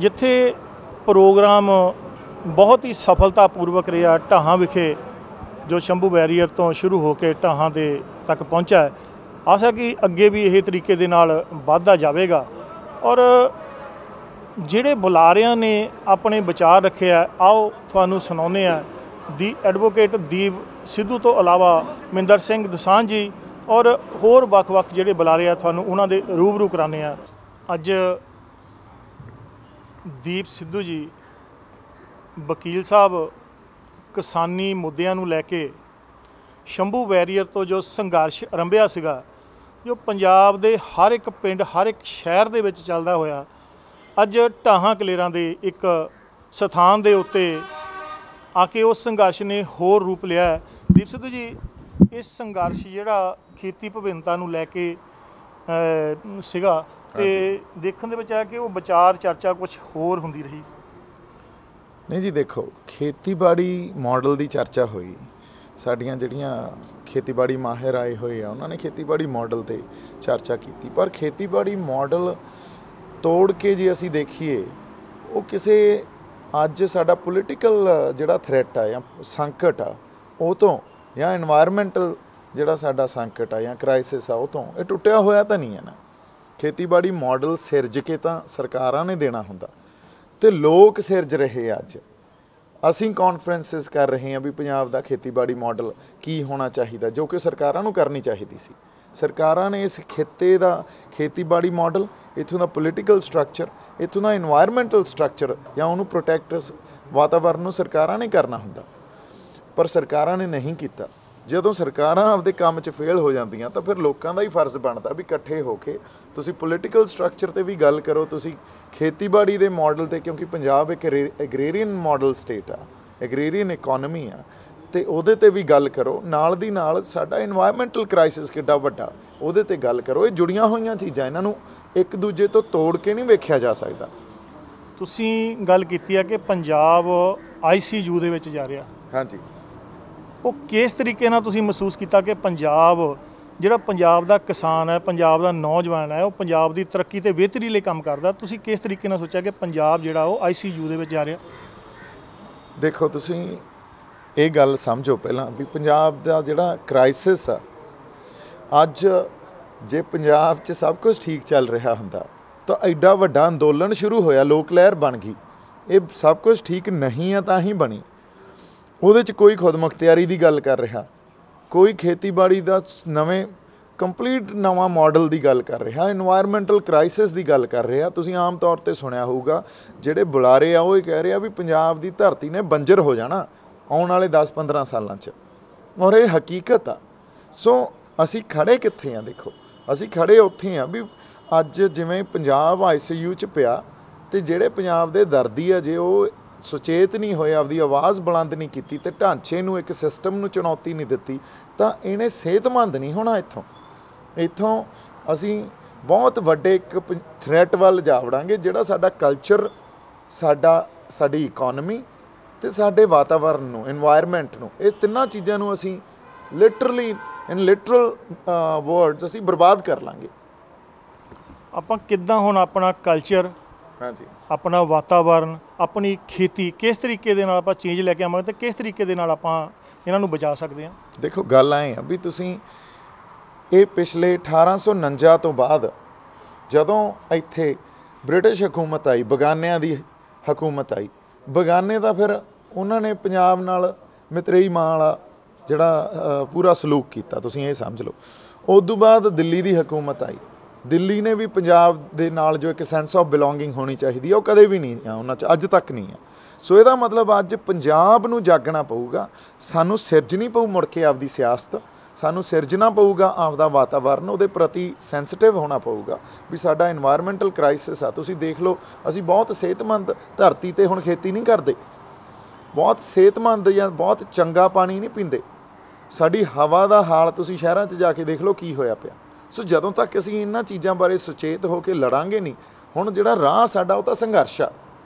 जिथे प्रोग्राम बहुत ही सफलतापूर्वक रहा ढाहां विखे जो शंभू बैरीयर तो शुरू होकर ढाहां दे तक पहुंचा है। आशा कि अगे भी यही तरीके दे नाल वाधदा जावेगा और जिहड़े बुलारियां ने अपने विचार रखे है आओ तुहानूं सुणाउने आ। दी एडवोकेट दीप सिद्धू तो अलावा मिंदर सिंह दोसांझ जी और होर वख-वख जिहड़े बुलारे आ तुहानूं उन्हां दे रूबरू कराने आ। अज दीप सिद्धू जी वकील साहब किसानी मुद्दिआं नूं लैके शंभू बैरीयर तो जो संघर्ष आरंभिया सीगा जो पंजाब दे हर एक पिंड हर एक शहर दे विच चलदा होया अज ढाहां कलेरां दे एक स्थान दे उत्ते आके उस संघर्ष ने होर रूप लिया है। दीप सिद्धू जी इस संघर्ष जिहड़ा खेती विभिन्नता नूं लैके सीगा ते देखण दे विच आया कि वो विचार चर्चा कुछ होर हुंदी रही। नहीं जी देखो खेतीबाड़ी मॉडल की चर्चा हुई साड़ियाँ जड़ियाँ खेतीबाड़ी माहिर आए हुए हैं उन्होंने खेतीबाड़ी मॉडल ते चर्चा की पर खेतीबाड़ी मॉडल तोड़ के जे असी देखिए वो किसी अज साडा पोलिटिकल जिहड़ा थ्रैट आ या संकट आ वो तो या एनवायरमेंटल जिहड़ा साडा संकट आ या क्राइसिस आ वो तो ये टुटिया होया तो नहीं है ना। खेतीबाड़ी मॉडल सिरज के तो सरकारां ने देना हुंदा ते लोग सिरज रहे अज असी कॉन्फ्रेंसिस कर रहे हैं भी पंजाब दा खेतीबाड़ी मॉडल की होना चाहिए जो कि सरकारां नूं करनी चाहिए सी। सरकारां ने इस खिते दा खेतीबाड़ी मॉडल इत्थों दा पोलिटिकल स्ट्रक्चर इत्थों दा एनवायरमेंटल स्ट्रक्चर या उन्होंने प्रोटैक्ट वातावरण नूं सरकारां ने करना हुंदा पर सरकारां ने नहीं किया। ਜਦੋਂ ਸਰਕਾਰਾਂ ਆਪਦੇ ਕੰਮ 'ਚ ਫੇਲ ਹੋ ਜਾਂਦੀਆਂ ਤਾਂ ਫਿਰ ਲੋਕਾਂ ਦਾ ਹੀ ਫਰਜ਼ ਬਣਦਾ ਵੀ ਇਕੱਠੇ ਹੋ ਕੇ ਤੁਸੀਂ ਪੋਲੀਟੀਕਲ ਸਟਰਕਚਰ ਤੇ ਵੀ ਗੱਲ ਕਰੋ ਤੁਸੀਂ ਖੇਤੀਬਾੜੀ ਦੇ ਮਾਡਲ ਤੇ ਕਿਉਂਕਿ ਪੰਜਾਬ ਇੱਕ ਐਗਰੀਰੀਅਨ ਮਾਡਲ ਸਟੇਟ ਆ ਐਗਰੀਰੀਅਨ ਇਕੋਨਮੀ ਆ ਤੇ ਉਹਦੇ ਤੇ ਵੀ ਗੱਲ ਕਰੋ ਨਾਲ ਦੀ ਨਾਲ ਸਾਡਾ এনवायरमेंटल ਕ੍ਰਾਈਸਿਸ ਕਿੱਡਾ ਵੱਡਾ ਉਹਦੇ ਤੇ ਗੱਲ ਕਰੋ। ਇਹ ਜੁੜੀਆਂ ਹੋਈਆਂ ਚੀਜ਼ਾਂ ਇਹਨਾਂ ਨੂੰ ਇੱਕ ਦੂਜੇ ਤੋਂ ਤੋੜ ਕੇ ਨਹੀਂ ਵੇਖਿਆ ਜਾ ਸਕਦਾ। ਤੁਸੀਂ ਗੱਲ ਕੀਤੀ ਆ ਕਿ ਪੰਜਾਬ ICU ਦੇ ਵਿੱਚ ਜਾ ਰਿਹਾ ਹਾਂਜੀ वो किस तरीके नाल तुसीं महसूस किया कि पंजाब जिहड़ा पंजाब दा किसान है पंजाब दा नौजवान है वो पंजाब दी तरक्की ते बेहतरी लई काम करदा तुसीं किस तरीके नाल सोचा कि पंजाब जिहड़ा वो ICU दे विच जा रहा। देखो तुसीं ये गल समझो पहलां भी पंजाब दा जिहड़ा क्राइसिस आ अज जे पंजाब 'च सब कुछ ठीक चल रहा हुंदा तो एडा वड्डा अंदोलन शुरू होया लोक लहर बन गई। ये सब कुछ ठीक नहीं है तां ही बनी ਉਹਦੇ 'ਚ ਕੋਈ ਖੁਦਮੁਖਤਿਆਰੀ ਦੀ ਗੱਲ ਕਰ ਰਿਹਾ ਕੋਈ ਖੇਤੀਬਾੜੀ ਦਾ ਨਵੇਂ ਕੰਪਲੀਟ ਨਵਾਂ ਮਾਡਲ ਦੀ ਗੱਲ ਕਰ ਰਿਹਾ এনवायरमेंटल ਕ੍ਰਾਈਸਿਸ ਦੀ ਗੱਲ ਕਰ ਰਿਹਾ। ਤੁਸੀਂ ਆਮ ਤੌਰ ਤੇ ਸੁਣਿਆ ਹੋਊਗਾ ਜਿਹੜੇ ਬੁਲਾਰੇ ਆ ਉਹ ਇਹ ਕਹਿ ਰਹੇ ਆ ਵੀ ਪੰਜਾਬ ਦੀ ਧਰਤੀ ਨੇ ਬੰਜਰ ਹੋ ਜਾਣਾ ਆਉਣ ਵਾਲੇ 10-15 ਸਾਲਾਂ 'ਚ ਔਰ ਇਹ ਹਕੀਕਤ ਆ। ਸੋ ਅਸੀਂ ਖੜੇ ਕਿੱਥੇ ਆ ਦੇਖੋ ਅਸੀਂ ਖੜੇ ਉੱਥੇ ਆ ਵੀ ਅੱਜ ਜਿਵੇਂ ਪੰਜਾਬ ICU 'ਚ ਪਿਆ ਤੇ ਜਿਹੜੇ ਪੰਜਾਬ ਦੇ ਦਰਦੀ ਆ ਜੇ ਉਹ सुचेत नहीं होए आपकी आवाज़ बुलंद नहीं की तो ढांचे नूं एक सिस्टम नूं चुनौती नहीं दी तो इन्हें सेहतमंद नहीं होना। इत्थों असी बहुत वड्डे एक थ्रैट वाल जा वड़ांगे जिहड़ा साडा कल्चर साडी इकोनमी ते साडे वातावरण नूं एनवायरमेंट नूं ये तिन्नां चीज़ां नूं असी लिटरली इन लिटरल वर्ड्स असी बर्बाद कर लांगे। आपां किद्दां हुण अपना कल्चर हाँ जी अपना वातावरण अपनी खेती किस तरीके दे नाल आपां चेंज लैके आवांगे ते किस तरीके दे नाल आपां इन्हां नूं बचा सकदे हां। देखो गल आए आ भी तुसीं ये पिछले 1849 तो बाद जदों इत्थे ब्रिटिश हुकूमत आई बगानियां दी हुकूमत आई बगाने दा फिर उन्होंने पंजाब नाल मितरेई मां वाला जिहड़ा पूरा सलूक कीता तुसीं ये समझ लो। उस तो बाद दिल्ली दी हुकूमत आई दिल्ली ने भी पंजाब दे नाल जो एक सेंस ऑफ बिलोंगिंग होनी चाहिए वो कदे भी नहीं है उन्हां च अज तक नहीं है। सो इहदा मतलब अज पंजाब नूं जागना पऊगा सानूं सिरजनी पऊ मुड़ के आपदी सियासत सानूं सिरजना पऊगा आपदा वातावरण उहदे प्रति सेंसिटिव होना पऊगा भी साडा एनवायरमेंटल क्राइसिस आ। तुसीं देख लो असीं बहुत सेहतमंद धरती ते हुण खेती नहीं करदे बहुत सेहतमंद या बहुत चंगा पानी नहीं पींदे साडी हवा दा हाल तुसीं शहरां 'च जाके देख लो की होया पिया। सो जदों तक असीं इन्हां चीज़ां बारे सुचेत होकर लड़ांगे नहीं हुण जिहड़ा राह साडा वो तां संघर्ष आ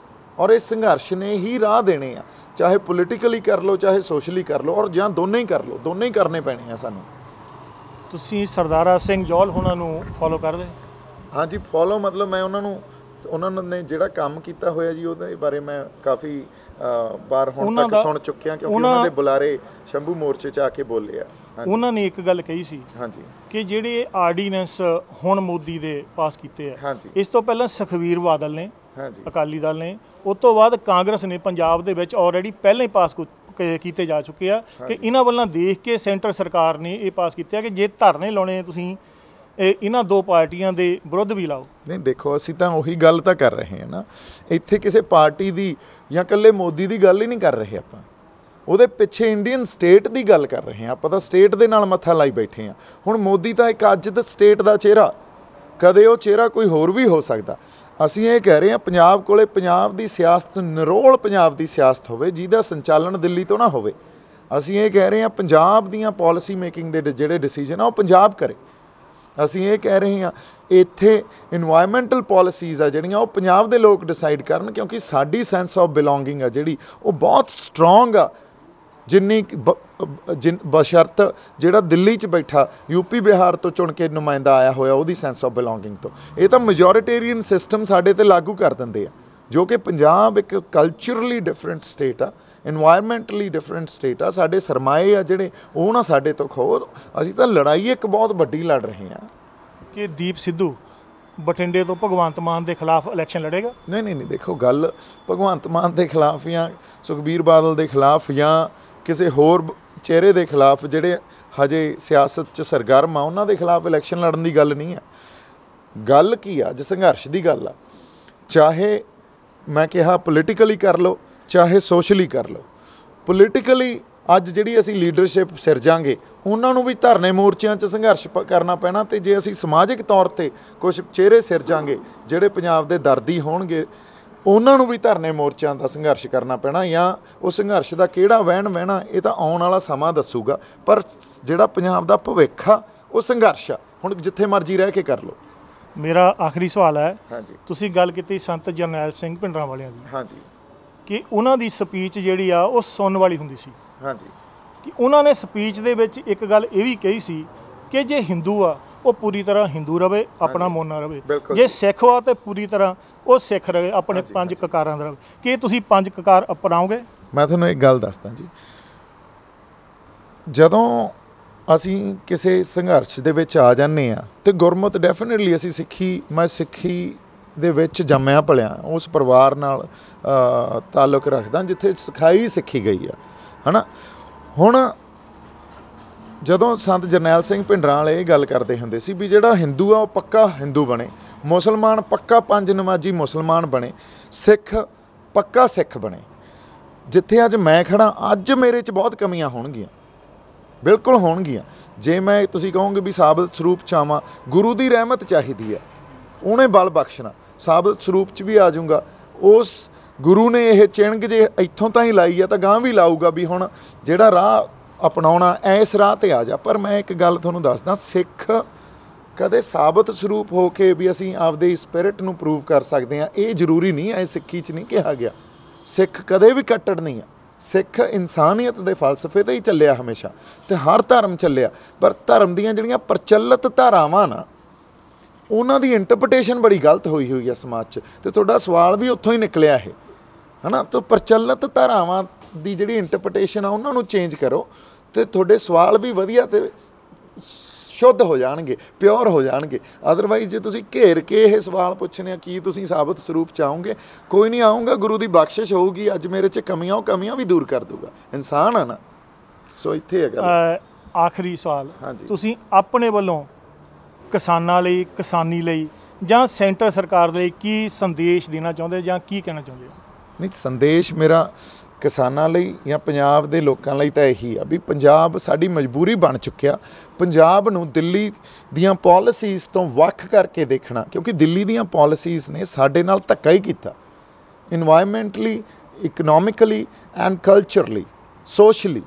और इस संघर्ष ने ही राह देने आ चाहे पोलिटिकली कर लो चाहे सोशली कर लो और जां दोनों ही कर लो दोनों ही करने पैणे आ सानूं। तुसीं सरदारा सिंह जौहल हुणां नूं फॉलो करदे? हाँ जी फॉलो मतलब मैं उन्होंने ਉਹਨਾਂ ਨੇ ਜਿਹੜਾ ਕੰਮ ਕੀਤਾ ਹੋਇਆ ਜੀ ਉਹਦੇ ਬਾਰੇ ਮੈਂ ਕਾਫੀ ਵਾਰ ਹੁਣ ਉਹਨਾਂ ਤੱਕ ਦਾ- ਸੁਣ ਚੁੱਕਿਆ, ਕਿਉਂਕਿ ਉਹਨਾਂ ਦੇ ਬੁਲਾਰੇ ਸ਼ੰਭੂ ਮੋਰਚੇ 'ਚ ਆ ਕੇ ਬੋਲੇ ਆ। ਉਹਨਾਂ ਨੇ ਇੱਕ ਗੱਲ ਕਹੀ ਸੀ ਹਾਂਜੀ ਕਿ ਜਿਹੜੇ ਆਰਡੀਨੈਂਸ ਹੁਣ ਮੋਦੀ ਦੇ ਪਾਸ ਕੀਤੇ ਆ, ਹਾਂਜੀ ਇਸ ਤੋਂ ਪਹਿਲਾਂ ਸੁਖਬੀਰ ਬਾਦਲ ਨੇ, ਹਾਂਜੀ ਅਕਾਲੀ ਦਲ ਨੇ, ਉਸ ਤੋਂ ਬਾਅਦ ਕਾਂਗਰਸ ਨੇ ਪੰਜਾਬ ਦੇ ਵਿੱਚ ਆਲਰੇਡੀ ਪਹਿਲਾਂ ਹੀ ਪਾਸ ਕੀਤੇ ਜਾ ਚੁੱਕੇ ਆ ਕਿ ਇਹਨਾਂ ਵੱਲੋਂ ਦੇਖ ਕੇ ਸੈਂਟਰ ਸਰਕਾਰ ਨੇ ਇਹ ਪਾਸ ਕੀਤੇ ਆ ਕਿ ਜੇ ਧਰਨੇ ਲਾਉਣੇ ਤੁਸੀਂ ਇਹਨਾਂ ਦੋ ਪਾਰਟੀਆਂ ਦੇ ਵਿਰੁੱਧ ਵੀ ਲਾਓ। ਨਹੀਂ ਦੇਖੋ, ਅਸੀਂ ਤਾਂ ਉਹੀ ਗੱਲ ਤਾਂ ਕਰ ਰਹੇ ਹਾਂ ਨਾ, ਇੱਥੇ ਕਿਸੇ ਪਾਰਟੀ ਦੀ ਜਾਂ ਇਕੱਲੇ ਮੋਦੀ ਦੀ ਗੱਲ ਹੀ ਨਹੀਂ ਕਰ ਰਹੇ ਆਪਾਂ, ਉਹਦੇ ਪਿੱਛੇ ਇੰਡੀਅਨ ਸਟੇਟ ਦੀ ਗੱਲ ਕਰ ਰਹੇ ਹਾਂ। ਆਪਾਂ ਤਾਂ ਸਟੇਟ ਦੇ ਨਾਲ ਮੱਥਾ ਲਾਈ ਬੈਠੇ ਹਾਂ। ਹੁਣ ਮੋਦੀ ਤਾਂ ਇੱਕ ਅੱਜ ਦਾ ਸਟੇਟ ਦਾ ਚਿਹਰਾ, ਕਦੇ ਉਹ ਚਿਹਰਾ ਕੋਈ ਹੋਰ ਵੀ ਹੋ ਸਕਦਾ। ਅਸੀਂ ਇਹ ਕਹਿ ਰਹੇ ਹਾਂ ਪੰਜਾਬ ਕੋਲੇ ਪੰਜਾਬ ਦੀ ਸਿਆਸਤ, ਨਿਰੋਲ ਪੰਜਾਬ ਦੀ ਸਿਆਸਤ ਹੋਵੇ ਜਿਹਦਾ ਸੰਚਾਲਨ ਦਿੱਲੀ ਤੋਂ ਨਾ ਹੋਵੇ। ਅਸੀਂ ਇਹ ਕਹਿ ਰਹੇ ਹਾਂ ਪੰਜਾਬ ਦੀਆਂ ਪਾਲਿਸੀ ਮੇਕਿੰਗ ਦੇ ਜਿਹੜੇ ਡਿਸੀਜਨ ਆ ਉਹ ਪੰਜਾਬ ਕਰੇ। ਅਸੀਂ ਇਹ ਕਹਿ ਰਹੇ ਹਾਂ ਇੱਥੇ ਇਨਵਾਇਰਮੈਂਟਲ ਪਾਲਿਸੀਜ਼ ਆ ਜਿਹੜੀਆਂ ਉਹ ਪੰਜਾਬ ਦੇ ਲੋਕ ਡਿਸਾਈਡ ਕਰਨ, ਕਿਉਂਕਿ ਸਾਡੀ ਸੈਂਸ ਆਫ ਬਿਲੋਂਗਿੰਗ ਆ ਜਿਹੜੀ ਉਹ ਬਹੁਤ ਸਟਰੋਂਗ ਆ, ਜਿੰਨੀ ਬਸ਼ਰਤ ਜਿਹੜਾ ਦਿੱਲੀ 'ਚ ਬੈਠਾ ਯੂਪੀ ਬਿਹਾਰ ਤੋਂ ਚੁਣ ਕੇ ਨੁਮਾਇੰਦਾ ਆਇਆ ਹੋਇਆ ਉਹਦੀ ਸੈਂਸ ਆਫ ਬਿਲੋਂਗਿੰਗ ਤੋਂ। ਇਹ ਤਾਂ ਮੈਜੋਰਿਟੇਰੀਅਨ ਸਿਸਟਮ ਸਾਡੇ 'ਤੇ ਲਾਗੂ ਕਰ ਦਿੰਦੇ ਆ, ਜੋ ਕਿ ਪੰਜਾਬ ਇੱਕ ਕਲਚਰਲੀ ਡਿਫਰੈਂਟ ਸਟੇਟ ਆ, ਇਨਵਾਇਰਮੈਂਟਲੀ ਡਿਫਰੈਂਟ ਸਟੇਟ ਆ। ਸਾਡੇ ਸਰਮਾਏ ਆ ਜਿਹੜੇ ਉਹ ਨਾ ਸਾਡੇ ਤੋਂ ਖੋ। ਅਸੀਂ ਤਾਂ ਲੜਾਈ ਇੱਕ ਬਹੁਤ ਵੱਡੀ ਲੜ ਰਹੇ ਹਾਂ ਕਿ ਦੀਪ ਸਿੱਧੂ ਬਠਿੰਡੇ ਤੋਂ ਭਗਵੰਤ ਮਾਨ ਦੇ ਖਿਲਾਫ ਇਲੈਕਸ਼ਨ ਲੜੇਗਾ। ਨਹੀਂ ਦੇਖੋ, ਗੱਲ ਭਗਵੰਤ ਮਾਨ ਦੇ ਖਿਲਾਫ ਜਾਂ ਸੁਖਬੀਰ ਬਾਦਲ ਦੇ ਖਿਲਾਫ ਜਾਂ ਕਿਸੇ ਹੋਰ ਚਿਹਰੇ ਦੇ ਖਿਲਾਫ ਜਿਹੜੇ ਹਜੇ ਸਿਆਸਤ 'ਚ ਸਰਗਰਮ ਆ ਉਹਨਾਂ ਦੇ ਖਿਲਾਫ ਇਲੈਕਸ਼ਨ ਲੜਨ ਦੀ ਗੱਲ ਨਹੀਂ ਆ। ਗੱਲ ਕੀ ਆ, ਅੱਜ ਸੰਘਰਸ਼ ਦੀ ਗੱਲ ਆ। ਚਾਹੇ ਮੈਂ ਕਿਹਾ ਪੋਲੀਟੀਕਲੀ ਕਰ ਲਓ, ਚਾਹੇ ਸੋਸ਼ਲੀ ਕਰ ਲਓ। ਪੋਲੀਟੀਕਲੀ ਅੱਜ ਜਿਹੜੀ ਅਸੀਂ ਲੀਡਰਸ਼ਿਪ ਸਿਰਜਾਂਗੇ ਉਹਨਾਂ ਨੂੰ ਵੀ ਧਰਨੇ ਮੋਰਚਿਆਂ 'ਚ ਸੰਘਰਸ਼ ਕਰਨਾ ਪੈਣਾ, ਅਤੇ ਜੇ ਅਸੀਂ ਸਮਾਜਿਕ ਤੌਰ 'ਤੇ ਕੁਝ ਚਿਹਰੇ ਸਿਰਜਾਂਗੇ ਜਿਹੜੇ ਪੰਜਾਬ ਦੇ ਦਰਦੀ ਹੋਣਗੇ ਉਹਨਾਂ ਨੂੰ ਵੀ ਧਰਨੇ ਮੋਰਚਿਆਂ ਦਾ ਸੰਘਰਸ਼ ਕਰਨਾ ਪੈਣਾ। ਜਾਂ ਉਹ ਸੰਘਰਸ਼ ਦਾ ਕਿਹੜਾ ਵਹਿਣ ਵਹਿਣਾ ਇਹ ਤਾਂ ਆਉਣ ਵਾਲਾ ਸਮਾਂ ਦੱਸੂਗਾ, ਪਰ ਜਿਹੜਾ ਪੰਜਾਬ ਦਾ ਭਵਿੱਖ ਆ ਉਹ ਸੰਘਰਸ਼ ਆ। ਹੁਣ ਜਿੱਥੇ ਮਰਜ਼ੀ ਰਹਿ ਕੇ ਕਰ ਲਓ। ਮੇਰਾ ਆਖਰੀ ਸਵਾਲ ਹੈ, ਹਾਂਜੀ ਤੁਸੀਂ ਗੱਲ ਕੀਤੀ ਸੰਤ ਜਰਨੈਲ ਸਿੰਘ ਭਿੰਡਰਾਂਵਾਲਿਆਂ ਦੀ, ਹਾਂਜੀ ਕਿ ਉਹਨਾਂ ਦੀ ਸਪੀਚ ਜਿਹੜੀ ਆ ਉਹ ਸੁਣਨ ਵਾਲੀ ਹੁੰਦੀ ਸੀ, ਹਾਂਜੀ ਕਿ ਉਹਨਾਂ ਨੇ ਸਪੀਚ ਦੇ ਵਿੱਚ ਇੱਕ ਗੱਲ ਇਹ ਵੀ ਕਹੀ ਸੀ ਕਿ ਜੇ ਹਿੰਦੂ ਆ ਉਹ ਪੂਰੀ ਤਰ੍ਹਾਂ ਹਿੰਦੂ ਰਵੇ, ਆਪਣਾ ਮੋਨਾ ਰਵੇ, ਬਿਲਕੁਲ ਜੇ ਸਿੱਖ ਆ ਤਾਂ ਪੂਰੀ ਤਰ੍ਹਾਂ ਉਹ ਸਿੱਖ ਰਵੇ, ਆਪਣੇ ਹਾਂਜੀ, ਪੰਜ ਕਕਾਰਾਂ ਦਾ ਰਵੇ। ਕੀ ਤੁਸੀਂ ਪੰਜ ਕਕਾਰ ਅਪਣਾਓਗੇ? ਮੈਂ ਤੁਹਾਨੂੰ ਇੱਕ ਗੱਲ ਦੱਸਦਾ ਜੀ, ਜਦੋਂ ਅਸੀਂ ਕਿਸੇ ਸੰਘਰਸ਼ ਦੇ ਵਿੱਚ ਆ ਜਾਂਦੇ ਹਾਂ ਤੇ ਗੁਰਮਤਿ ਡੈਫੀਨਿਟਲੀ ਅਸੀਂ ਮੈਂ ਸਿੱਖੀ ਦੇ ਵਿੱਚ ਜੰਮਿਆ ਪਲਿਆ, ਉਸ ਪਰਿਵਾਰ ਨਾਲ ਤਾਲੁਕ ਰੱਖਦਾ ਜਿੱਥੇ ਸਿਖਾਈ ਸਿੱਖੀ ਗਈ ਆ, ਹੈ ਨਾ। ਹੁਣ ਜਦੋਂ ਸੰਤ ਜਰਨੈਲ ਸਿੰਘ ਭਿੰਡਰਾਂ ਵਾਲੇ ਇਹ ਗੱਲ ਕਰਦੇ ਹੁੰਦੇ ਸੀ ਵੀ ਜਿਹੜਾ ਹਿੰਦੂ ਆ ਉਹ ਪੱਕਾ ਹਿੰਦੂ ਬਣੇ, ਮੁਸਲਮਾਨ ਪੱਕਾ ਪੰਜ ਨਮਾਜ਼ੀ ਮੁਸਲਮਾਨ ਬਣੇ, ਸਿੱਖ ਪੱਕਾ ਸਿੱਖ ਬਣੇ। ਜਿੱਥੇ ਅੱਜ ਮੈਂ ਖੜਾ, ਅੱਜ ਮੇਰੇ 'ਚ ਬਹੁਤ ਕਮੀਆਂ ਹੋਣਗੀਆਂ, ਬਿਲਕੁਲ ਹੋਣਗੀਆਂ। ਜੇ ਮੈਂ ਤੁਸੀਂ ਕਹੋਗੇ ਵੀ ਸਾਬਤ ਸਰੂਪ 'ਚ ਆਵਾਂ, ਗੁਰੂ ਦੀ ਰਹਿਮਤ ਚਾਹੀਦੀ ਹੈ, ਉਹਨੇ ਬਲ ਬਖਸ਼ਣਾ, ਸਾਬਤ ਸਰੂਪ 'ਚ ਵੀ ਆ ਜਾਊਗਾ। ਉਸ ਗੁਰੂ ਨੇ ਇਹ ਚਿਣਗ ਜੇ ਇੱਥੋਂ ਤਾਂ ਹੀ ਲਾਈ ਆ ਤਾਂ ਗਾਂ ਵੀ ਲਾਊਗਾ ਵੀ ਹੁਣ ਜਿਹੜਾ ਰਾਹ ਅਪਣਾਉਣਾ ਇਸ ਰਾਹ 'ਤੇ ਆ ਜਾ। ਪਰ ਮੈਂ ਇੱਕ ਗੱਲ ਤੁਹਾਨੂੰ ਦੱਸਦਾ, ਸਿੱਖ ਕਦੇ ਸਾਬਤ ਸਰੂਪ ਹੋ ਕੇ ਵੀ ਅਸੀਂ ਆਪਦੇ ਸਪਿਰਿਟ ਨੂੰ ਪ੍ਰੂਵ ਕਰ ਸਕਦੇ ਹਾਂ ਇਹ ਜ਼ਰੂਰੀ ਨਹੀਂ ਹੈ। ਇਹ ਸਿੱਖੀ 'ਚ ਨਹੀਂ ਕਿਹਾ ਗਿਆ। ਸਿੱਖ ਕਦੇ ਵੀ ਕੱਟੜ ਨਹੀਂ ਆ। ਸਿੱਖ ਇਨਸਾਨੀਅਤ ਦੇ ਫਲਸਫੇ 'ਤੇ ਹੀ ਚੱਲਿਆ ਹਮੇਸ਼ਾ, ਅਤੇ ਹਰ ਧਰਮ ਚੱਲਿਆ। ਪਰ ਧਰਮ ਦੀਆਂ ਜਿਹੜੀਆਂ ਪ੍ਰਚਲਿਤ ਧਾਰਾਵਾਂ ਨਾ, ਉਹਨਾਂ ਦੀ ਇੰਟਰਪ੍ਰੀਟੇਸ਼ਨ ਬੜੀ ਗਲਤ ਹੋਈ ਆ ਸਮਾਜ 'ਚ, ਅਤੇ ਤੁਹਾਡਾ ਸਵਾਲ ਵੀ ਉੱਥੋਂ ਹੀ ਨਿਕਲਿਆ ਇਹ, ਹੈ ਨਾ। ਤਾਂ ਪ੍ਰਚਲਿਤ ਧਾਰਾਵਾਂ ਦੀ ਜਿਹੜੀ ਇੰਟਰਪ੍ਰੀਟੇਸ਼ਨ ਆ ਉਹਨਾਂ ਨੂੰ ਚੇਂਜ ਕਰੋ, ਅਤੇ ਤੁਹਾਡੇ ਸਵਾਲ ਵੀ ਵਧੀਆ ਅਤੇ ਸ਼ੁੱਧ ਹੋ ਜਾਣਗੇ, ਪਿਓਰ ਹੋ ਜਾਣਗੇ। ਅਦਰਵਾਈਜ਼ ਜੇ ਤੁਸੀਂ ਘੇਰ ਕੇ ਇਹ ਸਵਾਲ ਪੁੱਛਣੇ ਆ ਕੀ ਤੁਸੀਂ ਸਾਬਤ ਸਰੂਪ 'ਚ ਆਉਂਗੇ, ਕੋਈ ਨਹੀਂ ਆਊਂਗਾ। ਗੁਰੂ ਦੀ ਬਖਸ਼ਿਸ਼ ਹੋਊਗੀ। ਅੱਜ ਮੇਰੇ 'ਚ ਕਮੀਆਂ, ਉਹ ਕਮੀਆਂ ਵੀ ਦੂਰ ਕਰ ਦੂਗਾ। ਇਨਸਾਨ ਆ ਨਾ। ਸੋ ਇੱਥੇ ਹੈ ਗੱਲ। ਆਖਰੀ ਸਵਾਲ, ਹਾਂਜੀ, ਤੁਸੀਂ ਆਪਣੇ ਵੱਲੋਂ ਕਿਸਾਨਾਂ ਲਈ, ਕਿਸਾਨੀ ਲਈ ਜਾਂ ਸੈਂਟਰ ਸਰਕਾਰ ਦੇ ਲਈ ਕੀ ਸੰਦੇਸ਼ ਦੇਣਾ ਚਾਹੁੰਦੇ ਜਾਂ ਕੀ ਕਹਿਣਾ ਚਾਹੁੰਦੇ ਹੋ? ਨਹੀਂ, ਸੰਦੇਸ਼ ਮੇਰਾ ਕਿਸਾਨਾਂ ਲਈ ਜਾਂ ਪੰਜਾਬ ਦੇ ਲੋਕਾਂ ਲਈ ਤਾਂ ਇਹੀ ਆ ਵੀ ਪੰਜਾਬ ਸਾਡੀ ਮਜਬੂਰੀ ਬਣ ਚੁੱਕਿਆ। ਪੰਜਾਬ ਨੂੰ ਦਿੱਲੀ ਦੀਆਂ ਪਾਲਿਸੀਜ਼ ਤੋਂ ਵੱਖ ਕਰਕੇ ਦੇਖਣਾ, ਕਿਉਂਕਿ ਦਿੱਲੀ ਦੀਆਂ ਪਾਲਿਸੀਜ਼ ਨੇ ਸਾਡੇ ਨਾਲ ਧੱਕਾ ਹੀ ਕੀਤਾ, ਇਨਵਾਇਰਮੈਂਟਲੀ, ਇਕਨੋਮਿਕਲੀ ਐਂਡ ਕਲਚਰਲੀ, ਸੋਸ਼ਲੀ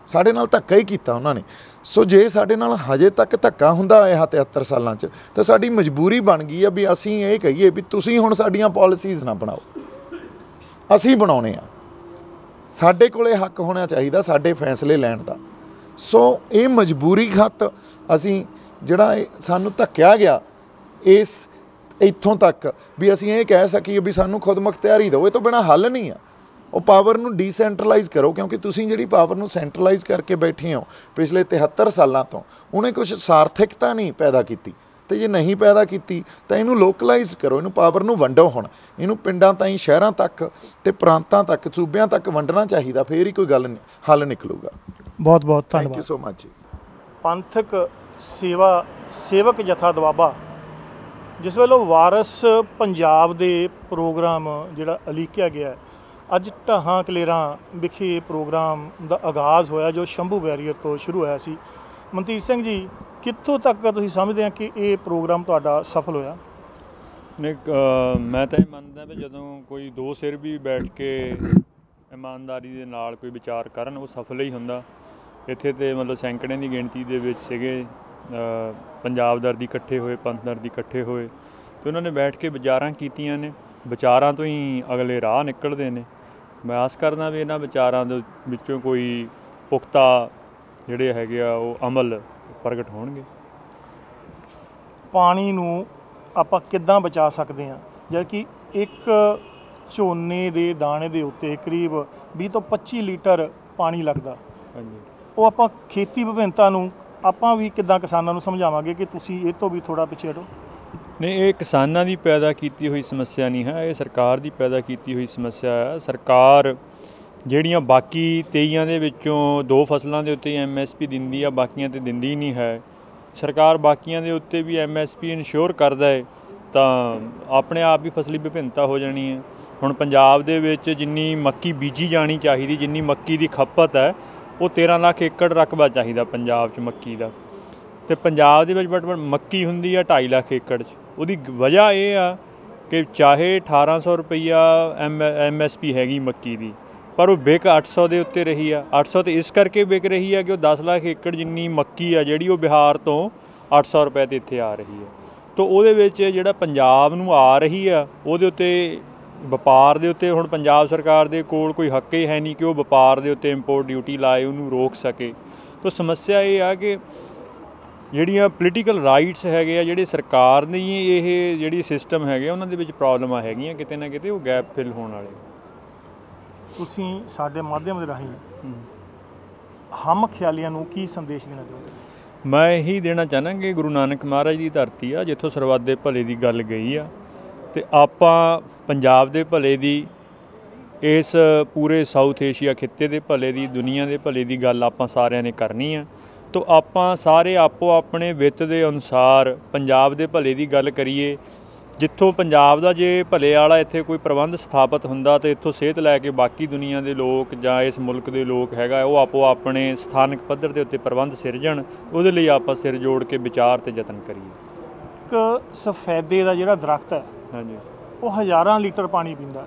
ਸਾਡੇ ਨਾਲ ਧੱਕਾ ਹੀ ਕੀਤਾ ਉਹਨਾਂ ਨੇ। ਸੋ ਜੇ ਸਾਡੇ ਨਾਲ ਹਜੇ ਤੱਕ ਧੱਕਾ ਹੁੰਦਾ ਇਹ 73 ਸਾਲਾਂ 'ਚ, ਤਾਂ ਸਾਡੀ ਮਜਬੂਰੀ ਬਣ ਗਈ ਆ ਵੀ ਅਸੀਂ ਇਹ ਕਹੀਏ ਵੀ ਤੁਸੀਂ ਹੁਣ ਸਾਡੀਆਂ ਪਾਲਿਸੀਜ਼ ਨਾ ਬਣਾਓ, ਅਸੀਂ ਬਣਾਉਣੇ ਆ। ਸਾਡੇ ਕੋਲੇ ਹੱਕ ਹੋਣਾ ਚਾਹੀਦਾ ਸਾਡੇ ਫੈਸਲੇ ਲੈਣ ਦਾ। ਸੋ ਇਹ ਮਜਬੂਰੀ ਖਤ ਅਸੀਂ ਜਿਹੜਾ ਸਾਨੂੰ ਧੱਕਿਆ ਗਿਆ, ਇਸ ਇੱਥੋਂ ਤੱਕ ਵੀ ਅਸੀਂ ਇਹ ਕਹਿ ਸਕੀਏ ਵੀ ਸਾਨੂੰ ਖੁਦ ਮੁਖਤਿਆਰੀ ਦਿਓ, ਇਹ ਤੋਂ ਬਿਨਾਂ ਹੱਲ ਨਹੀਂ ਆ। ਉਹ ਪਾਵਰ ਨੂੰ ਡੀਸੈਂਟਰਲਾਈਜ਼ ਕਰੋ, ਕਿਉਂਕਿ ਤੁਸੀਂ ਜਿਹੜੀ ਪਾਵਰ ਨੂੰ ਸੈਂਟਰਲਾਈਜ਼ ਕਰਕੇ ਬੈਠੇ ਹੋ ਪਿਛਲੇ 73 ਸਾਲਾਂ ਤੋਂ, ਉਹਨੇ ਕੁਛ ਸਾਰਥਿਕਤਾ ਨਹੀਂ ਪੈਦਾ ਕੀਤੀ। ਤੇ ਜੇ ਨਹੀਂ ਪੈਦਾ ਕੀਤੀ ਤਾਂ ਇਹਨੂੰ ਲੋਕਲਾਈਜ਼ ਕਰੋ, ਇਹਨੂੰ ਪਾਵਰ ਨੂੰ ਵੰਡੋ। ਹੁਣ ਇਹਨੂੰ ਪਿੰਡਾਂ ਤਾਈਂ, ਸ਼ਹਿਰਾਂ ਤੱਕ ਤੇ ਪ੍ਰਾਂਤਾਂ ਤੱਕ, ਸੂਬਿਆਂ ਤੱਕ ਵੰਡਣਾ ਚਾਹੀਦਾ, ਫੇਰ ਹੀ ਕੋਈ ਗੱਲ ਹੱਲ ਨਿਕਲੂਗਾ। ਬਹੁਤ ਬਹੁਤ ਥੈਂਕ ਧੰਨਵਾਦ। ਯੂ ਸੋ ਮਚ ਜੀ। ਪੰਥਕ ਸੇਵਕ ਜਥਾ ਦੁਆਬਾ, ਜਿਸ ਵੱਲੋਂ ਵਾਰਸ ਪੰਜਾਬ ਦੇ ਪ੍ਰੋਗਰਾਮ ਜਿਹੜਾ ਉਲੀਕਿਆ ਗਿਆ, ਅੱਜ ਢਾਹਾਂ ਕਲੇਰਾਂ ਵਿਖੇ ਪ੍ਰੋਗਰਾਮ ਦਾ ਆਗਾਜ਼ ਹੋਇਆ, ਜੋ ਸ਼ੰਭੂ ਬੈਰੀਅਰ ਤੋਂ ਸ਼ੁਰੂ ਹੋਇਆ ਸੀ। ਮਨਤੀਰ ਸਿੰਘ ਜੀ, ਕਿੱਥੋਂ ਤੱਕ ਤੁਸੀਂ ਸਮਝਦੇ ਆ ਕਿ ਇਹ ਪ੍ਰੋਗਰਾਮ ਤੁਹਾਡਾ ਸਫਲ ਹੋਇਆ? ਨਹੀਂ, ਮੈਂ ਤਾਂ ਇਹ ਮੰਨਦਾ ਵੀ ਜਦੋਂ ਕੋਈ ਦੋ ਸਿਰ ਵੀ ਬੈਠ ਕੇ ਇਮਾਨਦਾਰੀ ਦੇ ਨਾਲ ਕੋਈ ਵਿਚਾਰ ਕਰਨ, ਉਹ ਸਫਲ ਹੀ ਹੁੰਦਾ। ਇੱਥੇ ਤੇ ਮਤਲਬ ਸੈਂਕੜਿਆਂ ਦੀ ਗਿਣਤੀ ਦੇ ਵਿੱਚ ਸੀਗੇ ਪੰਜਾਬ ਦਰਦੀ ਇਕੱਠੇ ਹੋਏ, ਪੰਥ ਦਰਦੀ ਇਕੱਠੇ ਹੋਏ, ਅਤੇ ਉਹਨਾਂ ਨੇ ਬੈਠ ਕੇ ਵਿਚਾਰਾਂ ਕੀਤੀਆਂ ਨੇ। ਵਿਚਾਰਾਂ ਤੋਂ ਹੀ ਅਗਲੇ ਰਾਹ ਨਿਕਲਦੇ ਨੇ। ਮੈਂ ਆਸ ਕਰਦਾ ਵੀ ਇਹਨਾਂ ਵਿਚਾਰਾਂ ਦੇ ਵਿੱਚੋਂ ਕੋਈ ਪੁਖਤਾ ਜਿਹੜੇ ਹੈਗੇ ਆ ਉਹ ਅਮਲ ਪ੍ਰਗਟ ਹੋਣਗੇ। ਪਾਣੀ ਨੂੰ ਆਪਾਂ ਕਿੱਦਾਂ ਬਚਾ ਸਕਦੇ ਹਾਂ, ਜਦ ਕਿ ਇੱਕ ਝੋਨੇ ਦੇ ਦਾਣੇ ਦੇ ਉੱਤੇ ਕਰੀਬ 20 ਤੋਂ 25 ਲੀਟਰ ਪਾਣੀ ਲੱਗਦਾ। ਹਾਂਜੀ, ਉਹ ਆਪਾਂ ਖੇਤੀ ਵਿਭਿੰਨਤਾ ਨੂੰ ਆਪਾਂ ਵੀ ਕਿੱਦਾਂ ਕਿਸਾਨਾਂ ਨੂੰ ਸਮਝਾਵਾਂਗੇ ਕਿ ਤੁਸੀਂ ਇਹ ਤੋਂ ਵੀ ਥੋੜ੍ਹਾ ਪਿੱਛੇ ਹਟੋ? ਨਹੀਂ, ਇਹ ਕਿਸਾਨਾਂ ਦੀ ਪੈਦਾ ਕੀਤੀ ਹੋਈ ਸਮੱਸਿਆ ਨਹੀਂ ਹੈ, ਇਹ ਸਰਕਾਰ ਦੀ ਪੈਦਾ ਕੀਤੀ ਹੋਈ ਸਮੱਸਿਆ ਹੈ। ਸਰਕਾਰ ਜਿਹੜੀਆਂ ਬਾਕੀ 23 ਦੇ ਵਿੱਚੋਂ 2 ਫਸਲਾਂ ਦੇ ਉੱਤੇ MSP ਦਿੰਦੀ ਆ, ਬਾਕੀਆਂ 'ਤੇ ਦਿੰਦੀ ਨਹੀਂ ਹੈ। ਸਰਕਾਰ ਬਾਕੀਆਂ ਦੇ ਉੱਤੇ ਵੀ MSP ਇਨਸ਼ੋਰ ਕਰਦਾ ਹੈ ਤਾਂ ਆਪਣੇ ਆਪ ਹੀ ਫਸਲੀ ਵਿਭਿੰਨਤਾ ਹੋ ਜਾਣੀ ਹੈ। ਹੁਣ ਪੰਜਾਬ ਦੇ ਵਿੱਚ ਜਿੰਨੀ ਮੱਕੀ ਬੀਜੀ ਜਾਣੀ ਚਾਹੀਦੀ, ਜਿੰਨੀ ਮੱਕੀ ਦੀ ਖਪਤ ਹੈ, ਉਹ 13 ਲੱਖ ਏਕੜ ਰਕਬਾ ਚਾਹੀਦਾ ਪੰਜਾਬ 'ਚ ਮੱਕੀ ਦਾ, ਅਤੇ ਪੰਜਾਬ ਦੇ ਵਿੱਚ ਬਟ ਮੱਕੀ ਹੁੰਦੀ ਆ 2.5 ਲੱਖ ਏਕੜ 'ਚ। ਉਹਦੀ ਵਜ੍ਹਾ ਇਹ ਆ ਕਿ ਚਾਹੇ 1800 ਰੁਪਈਆ MSP ਹੈਗੀ ਮੱਕੀ ਦੀ, ਪਰ ਉਹ ਵਿਕ 800 ਦੇ ਉੱਤੇ ਰਹੀ ਆ। 800 ਤੇ ਇਸ ਕਰਕੇ ਵਿਕ ਰਹੀ ਆ ਕਿ ਉਹ 10 ਲੱਖ ਏਕੜ ਜਿੰਨੀ ਮੱਕੀ ਆ ਜਿਹੜੀ ਉਹ ਬਿਹਾਰ ਤੋਂ 800 ਰੁਪਏ 'ਤੇ ਇੱਥੇ ਆ ਰਹੀ ਹੈ। ਤਾਂ ਉਹਦੇ ਵਿੱਚ ਜਿਹੜਾ ਪੰਜਾਬ ਨੂੰ ਆ ਰਹੀ ਆ ਉਹਦੇ ਉੱਤੇ ਵਪਾਰ ਦੇ ਉੱਤੇ ਹੁਣ ਪੰਜਾਬ ਸਰਕਾਰ ਦੇ ਕੋਲ ਕੋਈ ਹੱਕ ਹੀ ਹੈ ਨਹੀਂ ਕਿ ਉਹ ਵਪਾਰ ਦੇ ਉੱਤੇ ਇੰਪੋਰਟ ਡਿਊਟੀ ਲਾਏ, ਉਹਨੂੰ ਰੋਕ ਸਕੇ। ਤਾਂ ਸਮੱਸਿਆ ਇਹ ਆ ਕਿ ਜਿਹੜੀਆਂ ਪੋਲੀਟੀਕਲ ਰਾਈਟਸ ਹੈਗੇ ਆ, ਜਿਹੜੇ ਸਰਕਾਰ ਦੀ ਇਹ ਜਿਹੜੀ ਸਿਸਟਮ ਹੈਗੇ ਉਹਨਾਂ ਦੇ ਵਿੱਚ ਪ੍ਰੋਬਲਮਾਂ ਹੈਗੀਆਂ, ਕਿਤੇ ਨਾ ਕਿਤੇ ਉਹ ਗੈਪ ਫਿਲ ਹੋਣ ਵਾਲੇ। ਤੁਸੀਂ ਸਾਡੇ ਮਾਧਿਅਮ ਦੇ ਰਾਹੀਂ ਹਮ ਖਿਆਲੀਆਂ ਨੂੰ ਕੀ ਸੰਦੇਸ਼ ਦੇਣਾ ਚਾਹੁੰਦੇ? ਮੈਂ ਇਹੀ ਦੇਣਾ ਚਾਹੁੰਦਾ ਕਿ ਗੁਰੂ ਨਾਨਕ ਮਹਾਰਾਜ ਦੀ ਧਰਤੀ ਆ, ਜਿੱਥੋਂ ਸਰਬੱਤ ਦੇ ਭਲੇ ਦੀ ਗੱਲ ਗਈ ਆ, ਅਤੇ ਆਪਾਂ ਪੰਜਾਬ ਦੇ ਭਲੇ ਦੀ, ਇਸ ਪੂਰੇ ਸਾਊਥ ਏਸ਼ੀਆ ਖਿੱਤੇ ਦੇ ਭਲੇ ਦੀ, ਦੁਨੀਆ ਦੇ ਭਲੇ ਦੀ ਗੱਲ ਆਪਾਂ ਸਾਰਿਆਂ ਨੇ ਕਰਨੀ ਆ। ਤਾਂ ਆਪਾਂ ਸਾਰੇ ਆਪੋ ਆਪਣੇ ਵਿੱਤ ਦੇ ਅਨੁਸਾਰ ਪੰਜਾਬ ਦੇ ਭਲੇ ਦੀ ਗੱਲ ਕਰੀਏ। ਜਿੱਥੋਂ ਪੰਜਾਬ ਦਾ ਜੇ ਭਲੇ ਵਾਲਾ ਇੱਥੇ ਕੋਈ ਪ੍ਰਬੰਧ ਸਥਾਪਿਤ ਹੁੰਦਾ ਤਾਂ ਇੱਥੋਂ ਸੇਧ ਲੈ ਕੇ ਬਾਕੀ ਦੁਨੀਆ ਦੇ ਲੋਕ ਜਾਂ ਇਸ ਮੁਲਕ ਦੇ ਲੋਕ ਹੈਗਾ ਉਹ ਆਪੋ ਆਪਣੇ ਸਥਾਨਕ ਪੱਧਰ ਦੇ ਉੱਤੇ ਪ੍ਰਬੰਧ ਸਿਰਜਣ। ਉਹਦੇ ਲਈ ਆਪਾਂ ਸਿਰ ਜੋੜ ਕੇ ਵਿਚਾਰ ਤੇ ਯਤਨ ਕਰੀਏ। ਇੱਕ ਸਫੈਦੇ ਦਾ ਜਿਹੜਾ ਦਰਖਤ ਹੈ, ਹਾਂਜੀ, ਉਹ ਹਜ਼ਾਰਾਂ ਲੀਟਰ ਪਾਣੀ ਪੀਂਦਾ।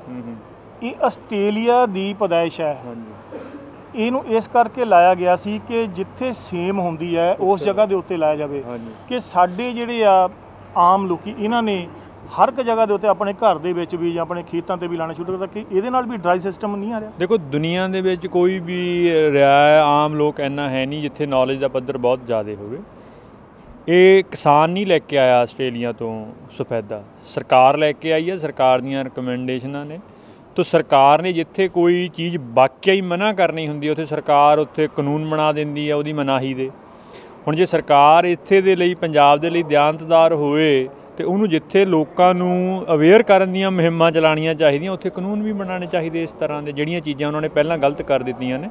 ਇਹ ਆਸਟ੍ਰੇਲੀਆ ਦੀ ਪੈਦਾਇਸ਼ ਹੈ। ਹਾਂਜੀ, ਇਹਨੂੰ ਇਸ ਕਰਕੇ ਲਾਇਆ ਗਿਆ ਸੀ ਕਿ ਜਿੱਥੇ ਸੇਮ ਹੁੰਦੀ ਹੈ ਉਸ ਜਗ੍ਹਾ ਦੇ ਉੱਤੇ ਲਾਇਆ ਜਾਵੇ। ਕਿ ਸਾਡੇ ਜਿਹੜੇ ਆ ਆਮ ਲੋਕੀ, ਇਹਨਾਂ ਨੇ ਹਰ ਇੱਕ ਜਗ੍ਹਾ ਦੇ ਉੱਤੇ ਆਪਣੇ ਘਰ ਦੇ ਵਿੱਚ ਵੀ ਜਾਂ ਆਪਣੇ ਖੇਤਾਂ 'ਤੇ ਵੀ ਲਾਉਣਾ ਸ਼ੁਰੂ ਕਰਤਾ ਕਿ ਇਹਦੇ ਨਾਲ ਵੀ ਡਰਾਈ ਸਿਸਟਮ ਨਹੀਂ ਆ ਰਿਹਾ। ਦੇਖੋ, ਦੁਨੀਆ ਦੇ ਵਿੱਚ ਕੋਈ ਵੀ ਰਿਹਾ ਆਮ ਲੋਕ ਇੰਨਾ ਹੈ ਨਹੀਂ ਜਿੱਥੇ ਨੌਲੇਜ ਦਾ ਪੱਧਰ ਬਹੁਤ ਜ਼ਿਆਦਾ ਹੋਵੇ। ਇਹ ਕਿਸਾਨ ਨਹੀਂ ਲੈ ਕੇ ਆਇਆ ਆਸਟ੍ਰੇਲੀਆ ਤੋਂ ਸਫੈਦਾ, ਸਰਕਾਰ ਲੈ ਕੇ ਆਈ ਹੈ, ਸਰਕਾਰ ਦੀਆਂ ਰਿਕਮੈਂਡੇਸ਼ਨਾਂ ਨੇ। ਤਾਂ ਸਰਕਾਰ ਨੇ ਜਿੱਥੇ ਕੋਈ ਚੀਜ਼ ਵਾਕਿਆ ਹੀ ਮਨ੍ਹਾ ਕਰਨੀ ਹੁੰਦੀ ਉੱਥੇ ਸਰਕਾਰ ਉੱਥੇ ਕਾਨੂੰਨ ਬਣਾ ਦਿੰਦੀ ਹੈ ਉਹਦੀ ਮਨਾਹੀ ਦੇ। ਹੁਣ ਜੇ ਸਰਕਾਰ ਇੱਥੇ ਦੇ ਲਈ, ਪੰਜਾਬ ਦੇ ਲਈ ਦਿਆਨਤਦਾਰ ਹੋਏ ਅਤੇ ਉਹਨੂੰ ਜਿੱਥੇ ਲੋਕਾਂ ਨੂੰ ਅਵੇਅਰ ਕਰਨ ਦੀਆਂ ਮੁਹਿੰਮਾਂ ਚਲਾਉਣੀਆਂ ਚਾਹੀਦੀਆਂ, ਉੱਥੇ ਕਾਨੂੰਨ ਵੀ ਬਣਾਉਣੇ ਚਾਹੀਦੇ ਇਸ ਤਰ੍ਹਾਂ ਦੇ, ਜਿਹੜੀਆਂ ਚੀਜ਼ਾਂ ਉਹਨਾਂ ਨੇ ਪਹਿਲਾਂ ਗਲਤ ਕਰ ਦਿੱਤੀਆਂ ਨੇ।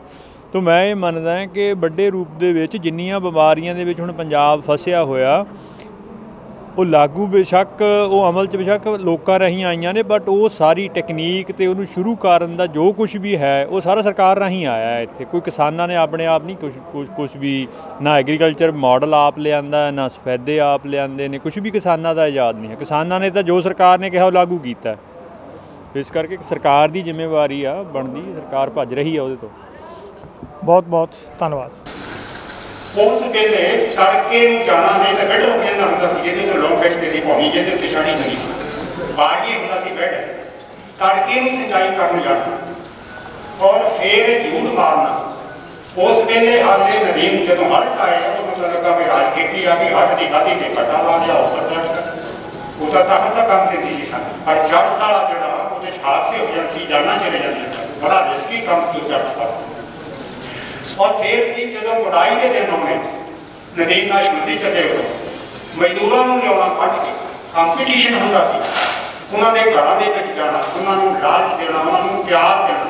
ਤਾਂ ਮੈਂ ਇਹ ਮੰਨਦਾ ਹਾਂ ਕਿ ਵੱਡੇ ਰੂਪ ਦੇ ਵਿੱਚ ਜਿੰਨੀਆਂ ਬਿਮਾਰੀਆਂ ਦੇ ਵਿੱਚ ਹੁਣ ਪੰਜਾਬ ਫਸਿਆ ਹੋਇਆ, ਉਹ ਲਾਗੂ ਬੇਸ਼ੱਕ ਉਹ ਅਮਲ 'ਚ ਬੇਸ਼ੱਕ ਲੋਕਾਂ ਰਾਹੀਂ ਆਈਆਂ ਨੇ, ਬਟ ਉਹ ਸਾਰੀ ਟੈਕਨੀਕ ਅਤੇ ਉਹਨੂੰ ਸ਼ੁਰੂ ਕਰਨ ਦਾ ਜੋ ਕੁਛ ਵੀ ਹੈ ਉਹ ਸਾਰਾ ਸਰਕਾਰ ਰਾਹੀਂ ਆਇਆ। ਇੱਥੇ ਕੋਈ ਕਿਸਾਨਾਂ ਨੇ ਆਪਣੇ ਆਪ ਨਹੀਂ ਕੁਛ ਵੀ, ਨਾ ਐਗਰੀਕਲਚਰ ਮਾਡਲ ਆਪ ਲਿਆਂਦਾ, ਨਾ ਸਫੈਦੇ ਆਪ ਲਿਆਂਦੇ ਨੇ, ਕੁਛ ਵੀ ਕਿਸਾਨਾਂ ਦਾ ਇਜਾਦ ਨਹੀਂ ਹੈ। ਕਿਸਾਨਾਂ ਨੇ ਤਾਂ ਜੋ ਸਰਕਾਰ ਨੇ ਕਿਹਾ ਉਹ ਲਾਗੂ ਕੀਤਾ। ਇਸ ਕਰਕੇ ਸਰਕਾਰ ਦੀ ਜ਼ਿੰਮੇਵਾਰੀ ਆ ਬਣਦੀ, ਸਰਕਾਰ ਭੱਜ ਰਹੀ ਆ ਉਹਦੇ ਤੋਂ। ਬਹੁਤ ਬਹੁਤ ਧੰਨਵਾਦ। ਉਸ ਵੇਲੇ ਤੜਕੇ ਨੂੰ ਜਾਣਾ ਨਹੀਂ ਤਾਂ ਬੈੱਡ ਹੋ ਜਾਂਦਾ ਹੁੰਦਾ ਸੀ, ਜਿਹਦੇ ਤੋਂ ਲੋਕ ਬੈਠ ਕੇ ਪਾਉਣੀ, ਜਿਹਦੇ ਉੱਤੇ ਛਾਣੀ ਹੁੰਦੀ ਸੀ, ਬਾਗੀ ਹੁੰਦਾ ਸੀ ਬੈੱਡ। ਤੜਕੇ ਨੂੰ ਸਿੰਚਾਈ ਕਰਨ ਜਾਣਾ ਔਰ ਫੇਰ ਝੂਠ ਮਾਰਨਾ। ਉਸ ਵੇਲੇ ਹਾਲੇ ਨਦੀਮ ਜਦੋਂ ਹੜ੍ਹ ਆਏ, ਉਹ ਮਤਲਬ ਲੱਗਾ ਵੀ ਰਾਜ ਕੀਤੀ ਆ ਕਿ ਹੱਟ ਦੀ ਖਾਧੀ ਤੇ ਕੱਟਾ ਲਾ ਲਿਆ ਉੱਪਰ ਤੱਕ। उसका तहत का काम देती थी सन, पर जब साल जो हादसे हो जाते सी, जाना चले जाते सन, बड़ा रिस्की काम की जब साल। और फिर भी जो मुड़ाई के दिन आने नदीम नाश मंदी चले हो मजदूरों को लिया कट के कंपीटिशन होता उन्होंने घरों के जाना, उन्होंने लालच देना, उन्होंने प्यार देना,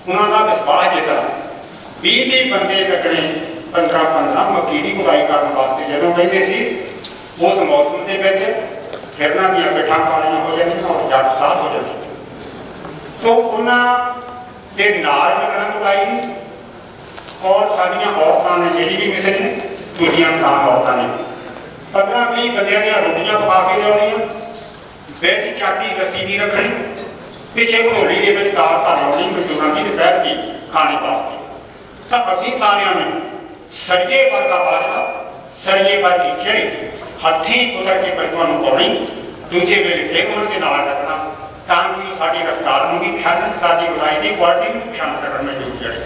उन्होंना विश्वास जितना 20 बंदे तकने 15-15 मकीरी बुराई करने वास्ते जो कहते उस मौसम के फिरना दी पिठा कालियां हो जाए और जट साफ हो जाती। तो उन्होंने नाल लगना बुलाई और सारिया औरतों ने जी भी किसी ने दूजिया खान औरतों ने 15-20 बंद रोटियां पका के लिया, बेच चाटी रस्सी नहीं रखनी, पिछे घोली के दाल धर आनी मजदूरों की दोपहर की खाने वास्ते। तो असी सारिया ने सरिये पर का बाजरा, सरिये पर खिचड़ी हथी उतर के पशुओं को पानी, दूसरे वेले फिर उनके नाल रखना ताकि साड़ी रफ्तार में भी ख्याल साड़ी बुलाई की क्वालिटी में ख्याल करने में जुड़ जाए।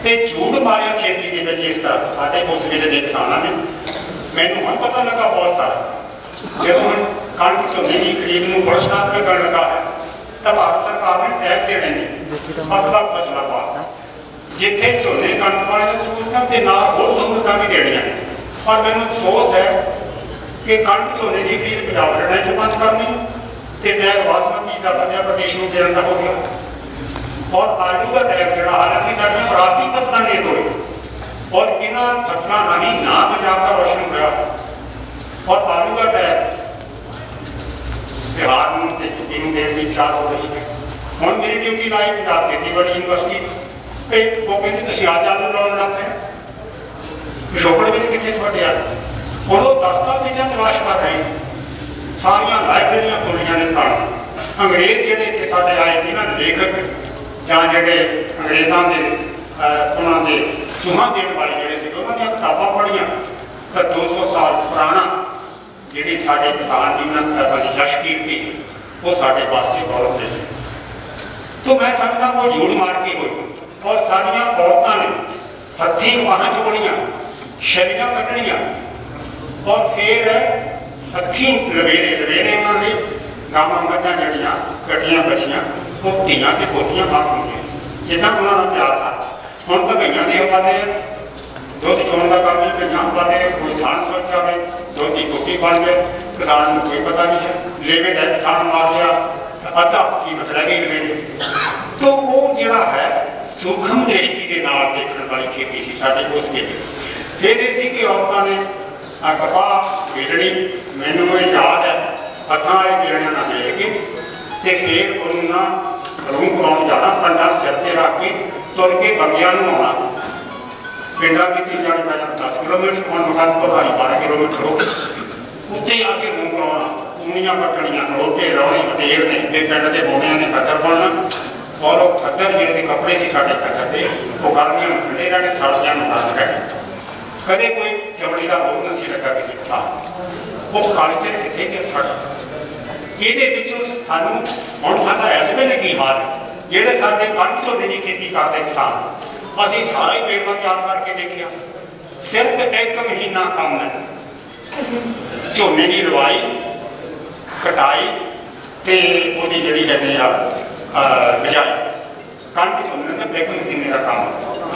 तो झूठ मारिया खेती के इस तरह साढ़े उस वेले के किसानों ने मैंने हम पता लगा बहुत सारा जो हम कणक झोने की खरीद में बरसात में कर लगा है तब भारत सरकार ने टैग दे देंगे अगला फसला पा जिथे झोने कणक वाले सहूलत के नाल होर सहूलत भी देनिया। और मैंने अफसोस है कि कणक झोने की खरीद पंजाब हरियाणा च बंद करनी तो टैग बासमती का पंजाब प्रदेश में देने का हो गया और आलू का टैग जो हालांकि साढ़े विरासती फसलों ने होए और इन्हों फसलों राही ना पंजाब का रोशन होया और आलू का टैग बिहार में छुट्टी में देने की इच्छा हो रही है। हम मेरी ड्यूटी लाई पंजाब खेतीबाड़ी यूनिवर्सिटी वो कहते आज आलू लाने लग पे पिछोकड़ में कितने छोटे आ और दस्तावेजा तलाश कर रहे सारिया लाइब्रेरियां खोलिया ने खाना अंग्रेज जोड़े इतने साढ़े आए थे ना लेखक या जोड़े अंग्रेजों के उन्होंने सुहा देने वाले जोड़े से उन्होंने किताबा पढ़िया तो 200 साल पुराना जी साढ़े किसान की लश्कीर थी वो साढ़े वास्ते गौरव है। तो मैं समझता वो झूठ मार के हुई और सारिया औरतों ने हथी बाह चुकनिया शरीर कटनिया और फिर हथी लवेरे लवेरे उन्होंने गावां मझां जड़ियाँ कटियां बछियां वो धियां ते पोतियां बाहर होंगे जितना उन्होंने प्यार था। हम तो गईयां दे पाते दुध चोण का काम नहीं गईयां पाते कोई थान सोचा है दुध की टोटी बन गए किसान को कोई पता नहीं है लेवे का थान मार लिया अद्धा कीमत रह गई लवेरे। तो वो जोड़ा है सूक्ष्म दृष्टि के नाल देखने वाली खेती सी साडे उस खेती। फिर इसी की औरतों ने कपाह बेलनी मैनू याद है हथां वाले बेलने ना बेल के तो फिर उन्होंने रूम कराने जाना पंडा सिर से रख के तुर के बगिया आना पिंडा की 10 किलोमीटर कौन मकान पहाड़ी 12 किलोमीटर हो उत्थे आके रूम कराना उंगलियां पकड़ियां रोटे रौने बतेर ने फिर पिंड के बोनिया ने खतर बनना और वो खतर जो कपड़े से साढ़े खतर थे वो गर्मियों में ठंडे रहने सर्दियों में गर्म रहे कदे कोई चमड़ी का रोग नहीं लगा किसी था वो कल्चर कितने के सड़ ये सानू हम साडा इस वेले की हाल जेडे साडे कणक झोने की खेती करते किसान असीं सारा ही पेपर तैयार करके देखिया सिर्फ 1 महीना काम है झोने की लवाई कटाई तो वो जी कहते बिजाई कणक झोने का 1 महीने का काम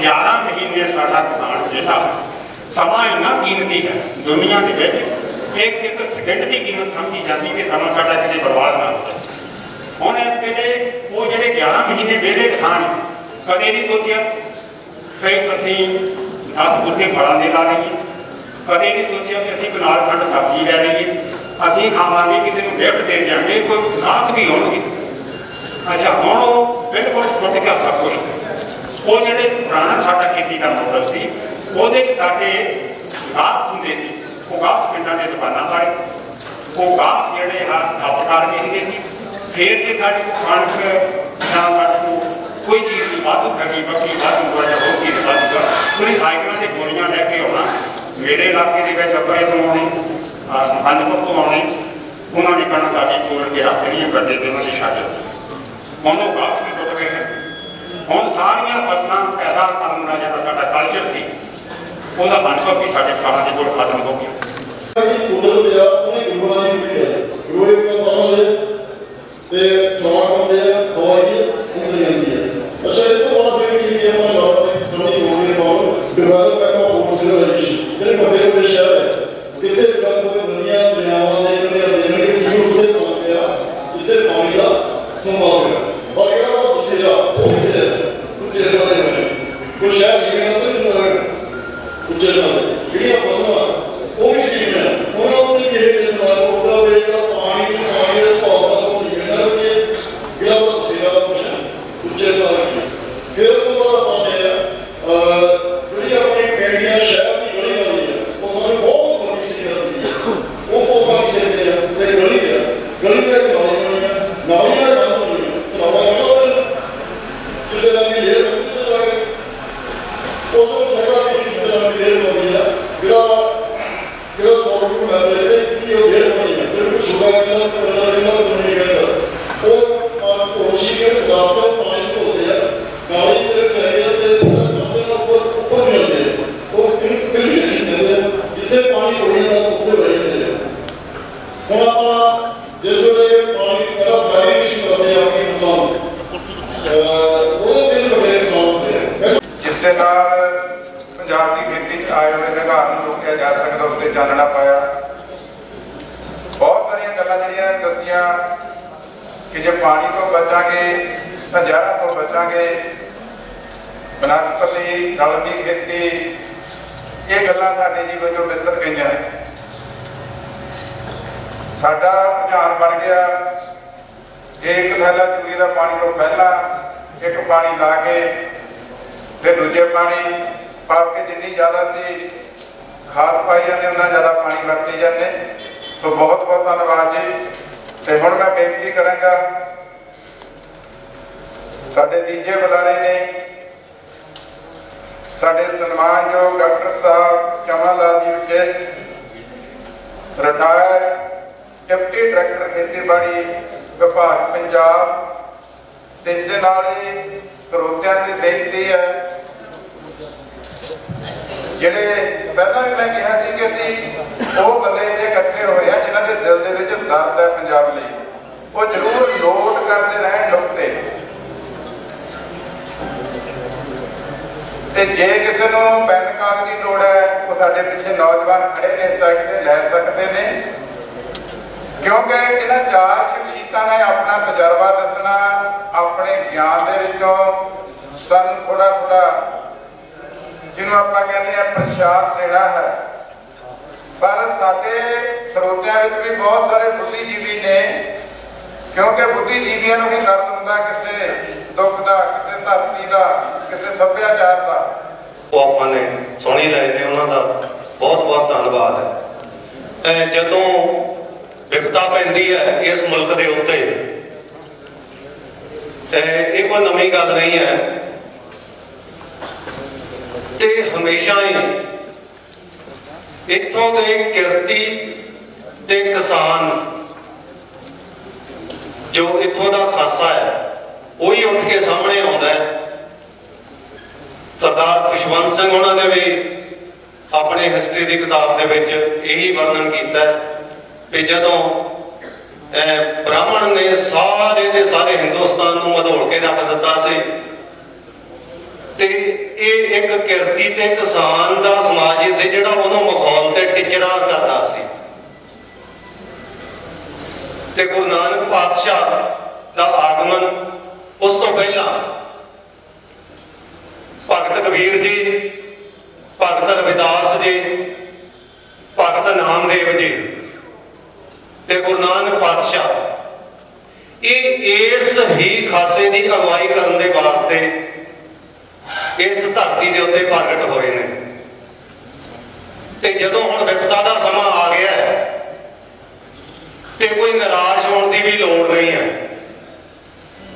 11 महीने साडा किसान जिहड़ा समा इन्ना कीमती है दुनिया के एक सेकंड की कीमत समझी जाती कि समा साडा किसी बर्बाद ना हो। हुण इस वेले वो जिहड़े 11 महीने वेले किसान कदे नहीं सोचा कई असीं 10 बूटे फलों के ला लईए कदे नहीं सोचा कि असीं कनाल खंड सब्जी लै लईए असीं खावांगे किसी को गिफ्ट दे देंगे कोई ग्राहक भी होणगे। अच्छा हुण वो बिल्कुल छुट गया सब कुछ वो जिहड़े पुराना साडा खेती का मॉडल सी ਉਹਦੇ ਸਾਡੇ ਗਾਹਕ ਹੁੰਦੇ ਸੀ ਉਹ ਗਾਹਕ ਪਿੰਡਾਂ ਦੇ ਦੁਕਾਨਾਂ ਵਾਲੇ ਉਹ ਗਾਹਕ ਜਿਹੜੇ ਆ ਖਪਤਕਾਰ ਵੇਚਦੇ ਸੀ। ਫਿਰ ਜੇ ਸਾਡੇ ਕੋਲ ਕਣਕ ਜਾਂ ਸਾਡੇ ਕੋਲ ਕੋਈ ਚੀਜ਼ ਦੀ ਵਾਧੂ ਹੈਗੀ ਬੱਕੀ ਵਾਧੂ ਜਾਂ ਹੋਰ ਚੀਜ਼ ਵਾਧੂ ਉਹਨੇ ਸਾਈਕਲਾਂ 'ਤੇ ਗੋਲੀਆਂ ਲੈ ਕੇ ਆਉਣਾ ਮੇਰੇ ਇਲਾਕੇ ਦੇ ਵਿੱਚ ਅੱਬਰੇ ਤੋਂ ਆਉਣੇ ਮਖੰਡਪੁਰ ਤੋਂ ਆਉਣੇ ਉਹਨਾਂ ਨੇ ਕਣਕ ਸਾਡੀ ਤੋੜ ਕੇ ਰੱਖ ਦੇਣੀਆਂ ਗੱਡੇ ਤੇ ਉਹਨਾਂ ਦੀ ਛੱਡ ਹੁਣ ਉਹ ਗਾਹਕ ਵੀ ਟੁੱਟ ਗਏ ਹੁਣ ਸਾਰੀਆਂ ਫਸਲਾਂ ਪੈਦਾ ਕਰਨ ਦਾ ਜਿਹੜਾ ਸਾਡਾ ਕਲਚਰ ਸੀ ਉਹਦਾ ਮਨਸਬ ਵੀ ਸਾਡੇ ਖਾਣਾ ਦੇ ਕੋਲ ਖਤਮ ਹੋ ਗਿਆ। जिसके नाल पंजाब की खेती आए हुए निगाह रोकया जा सकता उससे चानना पाया। बहुत सारिया गल्लां जिहड़ियां दसियां कि जे पानी तो बचांगे जहरां तो बचांगे बनस्पति रलमी खेती ये गल्लां साडे जीवन चों विसर गईयां। साडा रुझान बन गया एक थैला चूड़ी का पानी तो पहला एक पानी ला के फिर दूजे पानी पा के जिन्नी ज़्यादा सी खाद पाई जाते उन्ना ज़्यादा पानी वरती जाते। तो बहुत बहुत धन्यवाद जी। तो हुण मैं बेनती करांगा साडे तीजे बुलारे ने साडे सन्मानयोग डॉक्टर साहब Chaman Lal ji विशेष्ट retired deputy director खेतीबाड़ी विभाग पंजाब। इस दे नाल ਸਰੋਤਿਆਂ ਦੀ ਬੇਨਤੀ है ਜਿਹੜੇ ਪਹਿਲਾਂ भी मैं कहा ਸੀ कि ਅਸੀਂ ਉਹ ਬੰਦੇ ਜੇ ਇਕੱਠੇ ਹੋਏ ਆ ਜਿਨ੍ਹਾਂ ਦੇ ਦਿਲ ਦੇ ਵਿੱਚ ਦਰਦ ਹੈ ਪੰਜਾਬ ਲਈ ਉਹ ਜ਼ਰੂਰ ਨੋਟ ਕਰਦੇ ਰਹਿਣ ਨੁਕਤੇ। ਤੇ ਜੇ ਕਿਸੇ ਨੂੰ ਪੈਨ ਕਾਰਡ ਦੀ ਲੋੜ ਹੈ ਉਹ ਸਾਡੇ ਪਿੱਛੇ ਨੌਜਵਾਨ ਖੜੇ ਨੇ ਸਕਦੇ ਲੈ ਸਕਦੇ ਨੇ क्योंकि इन्हां चार शख्सियतां ने अपना तजर्बा दसना अपने ज्ञान दे विचों सानूं थोड़ा थोड़ा जिन्हों आपां कहते हैं प्रसाद देना है। पर साडे ਸਰੋਤਿਆਂ विच भी बहुत सारे बुद्धिजीवी ने क्योंकि बुद्धिजीवियों नूं ही दर्द हुंदा किसी दुख का किसी धरती का किसी सभ्याचार का। वो आपने सुनी रहे ने उन्हों का बहुत बहुत धन्यवाद है। जदों विपता पैंदी है इस मुल्क के उत्ते ये कोई नवी गल नहीं है ते हमेशा ही इत्थों के किरती ते किसान जो इत्थों का खासा है वही उठ के सामने आता है। सरदार खुशवंत सिंह उन्होंने भी अपनी हिस्टरी की किताब के यही वर्णन किया कि जदों ब्राह्मण ने सारे के सारे हिंदुस्तान को मधोल के रख दिता सी ते एक किरती ते किसान का समाज ही सी जिहड़ा उहनूं मखौल ते टिचरा करता सी। ते गुरु नानक पातशाह का आगमन उस तो पहला भगत कबीर जी भगत रविदास जी भगत नामदेव जी ते गुरु नानक पातशाह इस ही खासे की अगवाई करने के वास्ते इस धरती के उत्ते प्रगट होए ने। ते जदों हुण विपता का समा आ गया है ते कोई निराश होने की भी लोड़ नहीं है।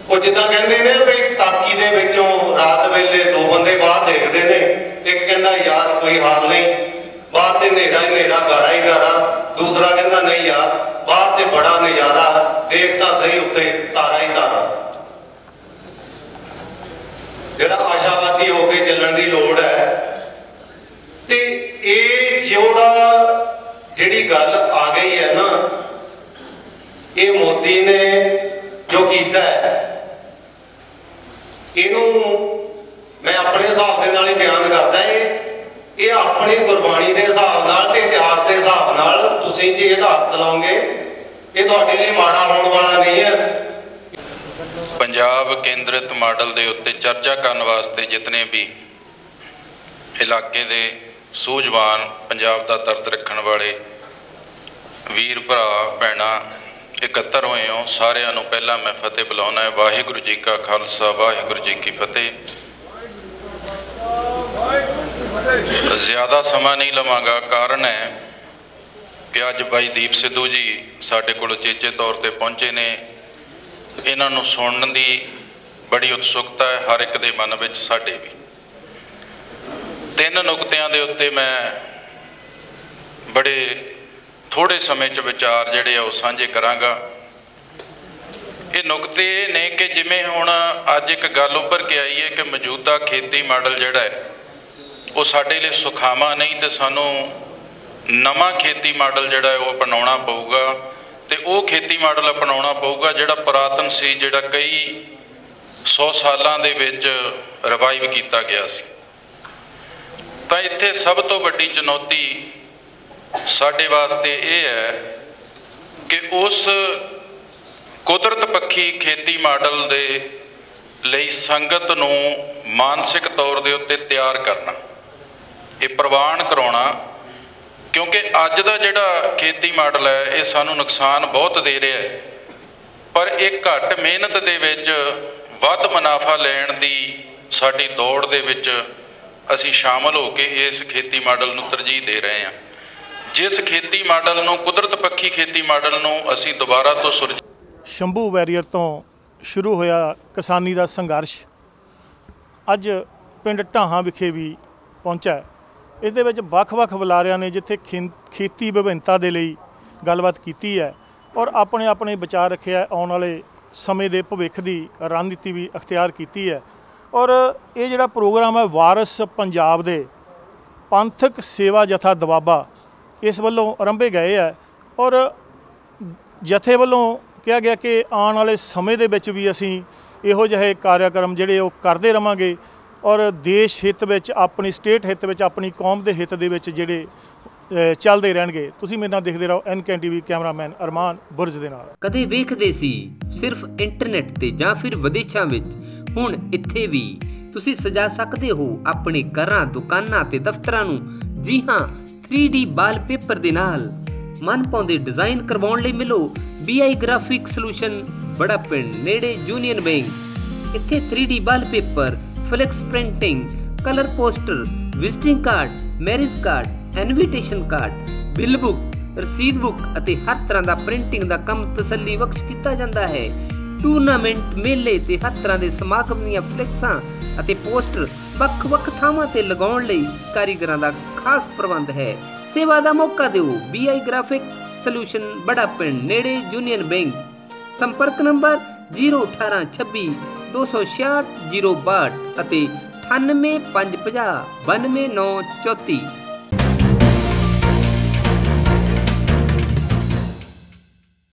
वो जिद्दां कहंदे ने भी ताकी दे विचों रात वेले दो बंदे बाहर देखते हैं एक कहंदा यार कोई हाल नहीं बाहर ते नेरा ही नेरा गारा ही गारा दूसरा कहंदा नहीं यार बाहर ते बड़ा नज़ारा देख तां सही उत्ते तारा ही तारा। जिहड़ा आशावादी होकर चलण की लोड़ है ते जोड़ा जिहड़ी गल आ गई है ना ये मोदी ने जो किया है इनू मैं अपने हिसाब के नाल ही बयान करता है ये अपनी गुरबाणी के हिसाब नाल ते इतिहास के हिसाब नाल तुसीं जे आधार चलाओगे ये तुहाडे लिए माड़ा होने वाला नहीं है। पंजाब केंद्रित मॉडल के उत्ते चर्चा करने वास्ते जितने भी इलाके के सूझवान पंजाब का दर्द रखने वाले वीर भरा भैणा इकट्ठर हुए हो सारिਆਂ ਨੂੰ पहला मैं फतेह बुलाना है। वाहिगुरू जी का खालसा वाहिगुरू जी की फतेह। ज़्यादा समा नहीं लवांगा कारण है कि अज भाई दीप सिद्धू जी साडे कोल चेचे तौर पर पहुँचे ने। इन्हों सुनने की बड़ी उत्सुकता है हर एक दे मन में साडे भी। तीन नुकतियां दे उत्ते मैं बड़े थोड़े समय च विचार जिहड़े आ ओह साझे करांगा। ये नुकते ने कि जिमें हुण अज एक गल उभर के आई है कि मौजूदा खेती मॉडल जिहड़ा है वो साडे लई सुखावा नहीं, तो सानू नवां खेती मॉडल जिहड़ा है वो अपनाउणा पऊगा, ते वो खेती मॉडल अपनाउणा पऊगा जिहड़ा पुरातन सी, जिहड़ा कई 100 सालां दे विच रिवाइव कीता गया सी। तां इत्थे सब तो वड्डी चुनौती साडे वास्ते ये है कि उस कुदरत पक्षी खेती मॉडल दे लई संगत नूं मानसिक तौर दे उत्ते तैयार करना, ये प्रवान कराउणा, क्योंकि अज दा जिहड़ा खेती मॉडल है ये सानूं नुकसान बहुत दे रहा है, पर एक घट मेहनत दे विच वध मुनाफा लैण दी साडी दौड़ दे विच असीं शामिल हो के इस खेती मॉडल नूं तरजीह दे रहे हैं। जिस खेती मॉडल नूं कुदरत पक्षी खेती मॉडल नूं असीं दुबारा तो सुरज शंभू वैरीयर तो शुरू होया किसानी का संघर्ष अज पिंड ढाहां विखे भी पहुंचा है। इहदे विच वख-वख बुलारियां ने जिथे खेती विभिन्नता दे लई गलबात कीती है और अपने अपने विचार रखे है, आने वाले समय के भविख की रणनीति भी अख्तियार की है। और ये जिहड़ा प्रोग्राम है वारिस पंजाब दे पंथक सेवा जथा दबाबा इस वल्लों आरंभे गए है और जथे वल्लों कहा गया कि आने वाले समय दे विच भी असीं इहो जिहे कार्यक्रम जिहड़े वो करते रहांगे और देश हित विच अपनी स्टेट हित विच अपनी कौम के हित दे विच जिहड़े चलते रहणगे। तुसीं मेरे नाल देखदे रहो NKN TV कैमरामैन अरमान बुरज दे नाल। कदे वेखदे सी सिर्फ इंटरनेट ते जां फिर विदेशां विच, हुण इत्थे भी तुसीं सजा सकदे हो अपने घरां, दुकानां ते दफ्तरां नूं। जी हां, 3D वालपेपर दे नाल मन पाउंदे डिजाइन करवाउण लई मिलो BI ग्राफिक सॉल्यूशन, बड़ा पिंड नेड़े यूनियन बैंक। इत्थे 3D wallpaper, flex printing, colour poster, visiting card, marriage card, invitation card, bill book, रसीद बुक ਅਤੇ हर तरह ਦਾ ਪ੍ਰਿੰਟਿੰਗ ਦਾ ਕੰਮ ਤਸੱਲੀ ਬਖਸ਼ ਕੀਤਾ ਜਾਂਦਾ ਹੈ। ਟੂਰਨਾਮੈਂਟ, ਮੇਲੇ ਤੇ ਹਰ ਤਰ੍ਹਾਂ ਦੇ ਸਮਾਗਮ ਦੀਆਂ ਫਲੈਕਸਾਂ ਅਤੇ ਪੋਸਟਰ ਵੱਖ-ਵੱਖ ਥਾਵਾਂ ਤੇ ਲਗਾਉਣ ਲਈ ਕਾਰੀਗਰਾਂ ਦਾ ਖਾਸ ਪ੍ਰਬੰਧ ਹੈ। सेवा का मौका दो BI ग्राफिक सॉल्यूशन, बड़ा पिंड नेड़े यूनियन बैंक। संपर्क नंबर 018 26 266 062 98 550 92 9 34।